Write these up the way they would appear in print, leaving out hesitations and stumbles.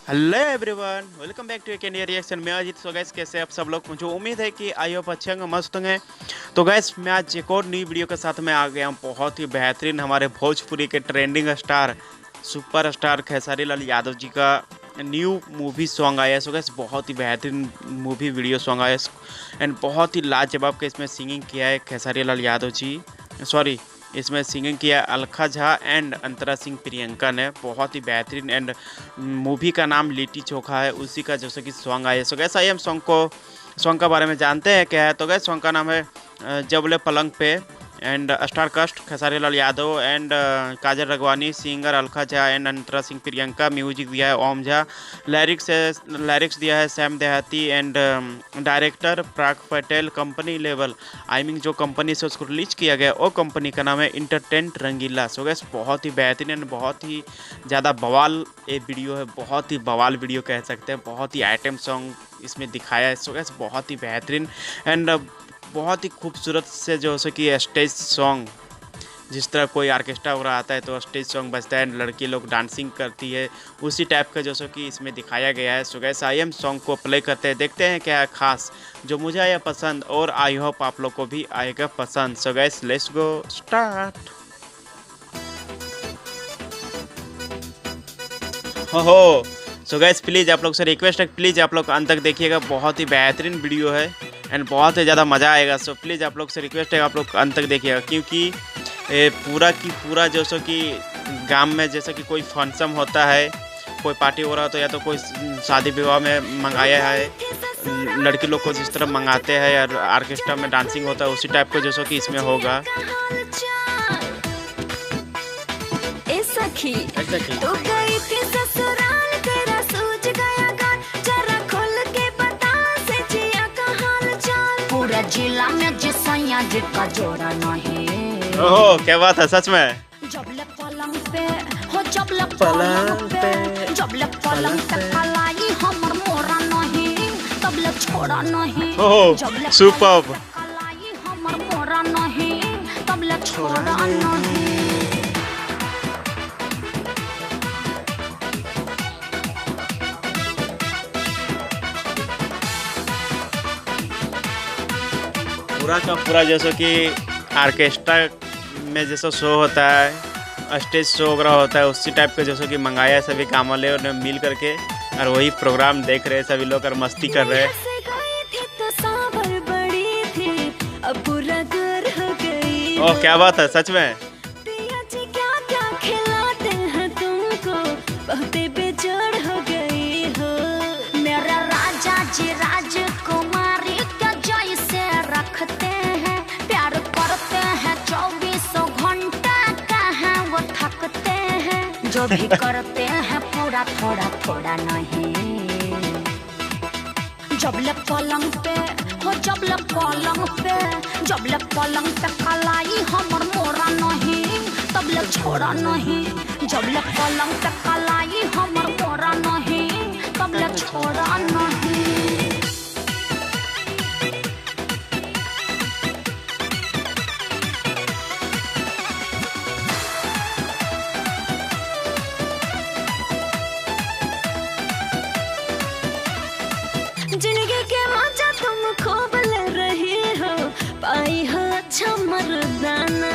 Hello everyone, welcome back to एक India reaction. मैं अजीत। सो gas, कैसे आप सब लोग? मुझे उम्मीद है कि आई होप अच्छे होंगे, मस्त होंगे। तो गैस, मैं आज एक और नई वीडियो के साथ में आ गया हूँ। बहुत ही बेहतरीन हमारे भोजपुरी के trending star super star Khesari Lal Yadav ji का न्यू मूवी सॉन्ग आया है। सो गैस, बहुत ही बेहतरीन मूवी वीडियो सॉन्ग आया है एंड बहुत ही लाजवाब के इसमें सिंगिंग किया है खेसारी लाल यादव जी। सॉरी, इसमें सिंगिंग किया अलखा झा एंड अंतरा सिंह प्रियंका ने। बहुत ही बेहतरीन एंड मूवी का नाम लिट्टी चोखा है, उसी का जैसे कि सॉन्ग आया। सो गैस, आइए हम सॉन्ग के बारे में जानते हैं क्या है। तो गैस, सॉन्ग का नाम है जबले पलंग पे and star cast Khesari Lal Yadav and Kajal Raghwani, singer Alka Jha and Antara Singh Priyanka. Music दिया है ओम झा, लिरिक्स दिया है Sam Dehati and director Prak Patel. Company level I mean जो कंपनी से उसको रिलीज किया गया वो कंपनी का नाम है इंटरटेंट रंगीला। सो गैस, बहुत ही बेहतरीन एंड बहुत ही ज़्यादा बवाल ये वीडियो है। बहुत ही बवाल वीडियो कह सकते हैं। बहुत ही आइटम सॉन्ग इसमें दिखाया है। सो गैस, बहुत ही बेहतरीन एंड बहुत ही खूबसूरत से जो है कि स्टेज सॉन्ग, जिस तरह कोई ऑर्केस्ट्रा वगैरह आता है तो स्टेज सॉन्ग बजता है, लड़की लोग डांसिंग करती है, उसी टाइप का जो कि इसमें दिखाया गया है। सो गैस, आई एम सॉन्ग को प्ले करते हैं, देखते हैं क्या है खास जो मुझे आया पसंद और आई होप आप लोग को भी आएगा पसंद। सो गैस, लेट्स गो स्टार्ट। हो सो गैस, प्लीज़ आप लोग से रिक्वेस्ट है, प्लीज़ आप लोग अंत तक देखिएगा। बहुत ही बेहतरीन वीडियो है एंड बहुत ही ज़्यादा मज़ा आएगा। सो प्लीज़ आप लोग से रिक्वेस्ट है, आप लोग अंत तक देखिएगा, क्योंकि पूरा की पूरा जैसे कि गांव में जैसे कि कोई फंक्शन होता है, कोई पार्टी हो रहा हो, तो या तो कोई शादी विवाह में मंगाया है, लड़की लोग को जिस तरह मंगाते हैं या ऑर्केस्ट्रा में डांसिंग होता है, उसी टाइप को जैसे कि इसमें होगा। जिला में जिसैया जिसका जोड़ा नहीं। ओहो, क्या बात है, सच में। जबले पलंग पे हो, जबले पलंग पे, जबले पलंग पे कलाई हमर मोरा नहीं, तबले छोड़ा नहीं। ओहो, सुपर्ब। कलाई हमर मोरा नहीं, तबले छोड़ा नहीं। पूरा का पूरा जैसे कि ऑर्केस्ट्रा में जैसा शो होता है, स्टेज शो वगैरह होता है, उसी टाइप के जैसे कि मंगाया है सभी काम वाले ने मिल करके, और वही प्रोग्राम देख रहे हैं सभी लोग और मस्ती कर रहे हैं। ओह, क्या बात है, सच में। राजकुमारी का जैसे रखते हैं, प्यार करते हैं, 24 घंटा कहाँ वो थकते हैं। जो भी करते हैं पूरा थोड़ा थोड़ा नहीं। जबले पलंग पे हो, जबले पलंग पे, जबले पलंग पे कलाई हमर मोरा नहीं, तबले छोड़ा नहीं। जबले पलंग पे कलाई हमर मोरा नहीं, तबले छोड़ा नहीं। जिंदगी के मजा तुम खूब ले रही हो, पाई हो अच्छा मर्दाना।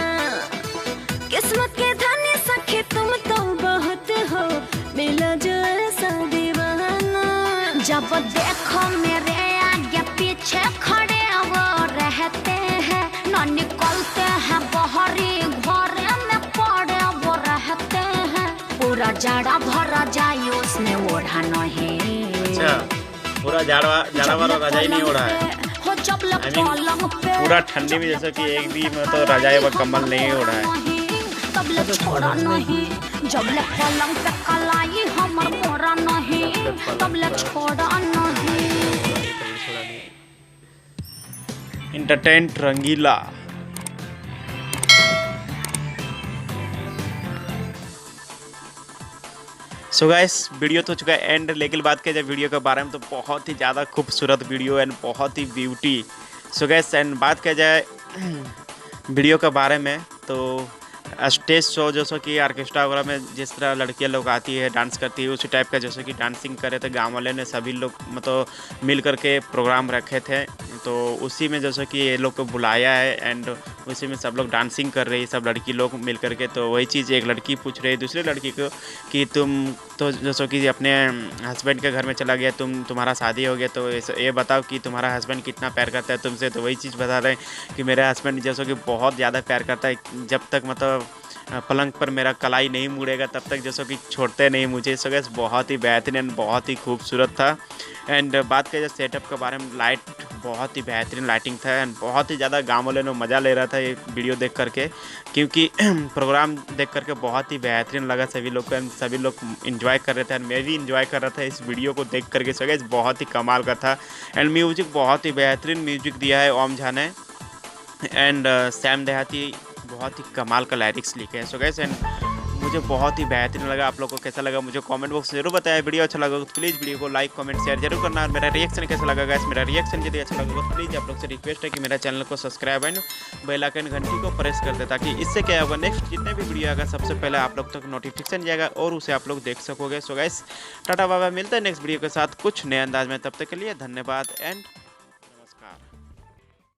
किस्मत के धनी सखी तुम तो बहुत हो, मिला जो ऐसा दीवाना। जब देखो मेरे आगे पीछे खड़े वो रहते हैं, न निकलते हैं बहरी घर में पड़े वो रहते हैं। पूरा जाड़ा भरा जाए उसने ओढ़ा नहीं। अच्छा, पूरा जाड़ा वाला रजाई नहीं ओढ़ा है। I mean, पूरा ठंडी में जैसे कि एक भी में तो रजाई व कंबल नहीं ओढ़ा है। तबले छोड़ा नहीं। जबले पलंग पे कलाई हमर मोरा नहीं, तबले छोड़ा नहीं। इंटरटेंट रंगीला। सो गाइस, वीडियो तो चुका है एंड, लेकिन बात किया जाए वीडियो के बारे में तो बहुत ही ज़्यादा खूबसूरत वीडियो एंड बहुत ही ब्यूटी। सो गाइस, एंड बात किया जाए वीडियो के बारे में तो स्टेज शो जैसे कि ऑर्केस्ट्रा वगैरह में जिस तरह लड़कियां लोग आती है डांस करती है, उसी टाइप का जैसे कि डांसिंग करे थे गांव वाले ने सभी लोग मतलब मिल करके प्रोग्राम रखे थे। तो उसी में जैसे कि ये लोग को बुलाया है एंड उसी में सब लोग डांसिंग कर रही है, सब लड़की लोग मिल करके। तो वही चीज़ एक लड़की पूछ रही है दूसरी लड़की को कि तुम तो जैसे कि अपने हस्बैंड के घर में चला गया, तुम्हारा शादी हो गया, तो ये बताओ कि तुम्हारा हस्बैंड कितना प्यार करता है तुमसे। तो वही चीज़ बता रहे हैं कि मेरा हस्बैंड जैसे कि बहुत ज़्यादा प्यार करता है, जब तक मतलब पलंग पर मेरा कलाई नहीं मुड़ेगा तब तक जैसे कि छोड़ते नहीं मुझे। सो गैस बहुत ही बेहतरीन, बहुत ही खूबसूरत था। एंड बात करें सेटअप के बारे में, लाइट बहुत ही बेहतरीन लाइटिंग था एंड बहुत ही ज़्यादा गाँव वाले ने मज़ा ले रहा था ये वीडियो देख करके, क्योंकि प्रोग्राम देख करके बहुत ही बेहतरीन लगा सभी लोग को एंड सभी लोग इंजॉय कर रहे थे एंड मैं भी इंजॉय कर रहा था इस वीडियो को देख करके। सो गैस बहुत ही कमाल का था एंड म्यूजिक बहुत ही बेहतरीन म्यूजिक दिया है ओम झा ने एंड सैम देहाती बहुत ही कमाल का लिरिक्स लिखे हैं। सो गैस एंड मुझे बहुत ही बेहतरीन लगा। आप लोगों को कैसा लगा मुझे कमेंट बॉक्स में जरूर बताया। वीडियो अच्छा लगा तो प्लीज़ वीडियो को लाइक कमेंट शेयर जरूर करना। और मेरा रिएक्शन कैसा लगा गाइस, मेरा रिएक्शन यदि अच्छा लगा तो प्लीज़ आप लोग से रिक्वेस्ट है कि मेरा चैनल को सब्सक्राइब एंड बेल आइकन घंटी को प्रेस कर दे, ताकि इससे क्या होगा नेक्स्ट जितने भी वीडियो आएगा सबसे पहले आप लोग तक नोटिफिकेशन जाएगा और उसे आप लोग देख सकोगे। So guys tata bye bye, मिलता है नेक्स्ट वीडियो के साथ कुछ नए अंदाज में, तब तक के लिए धन्यवाद एंड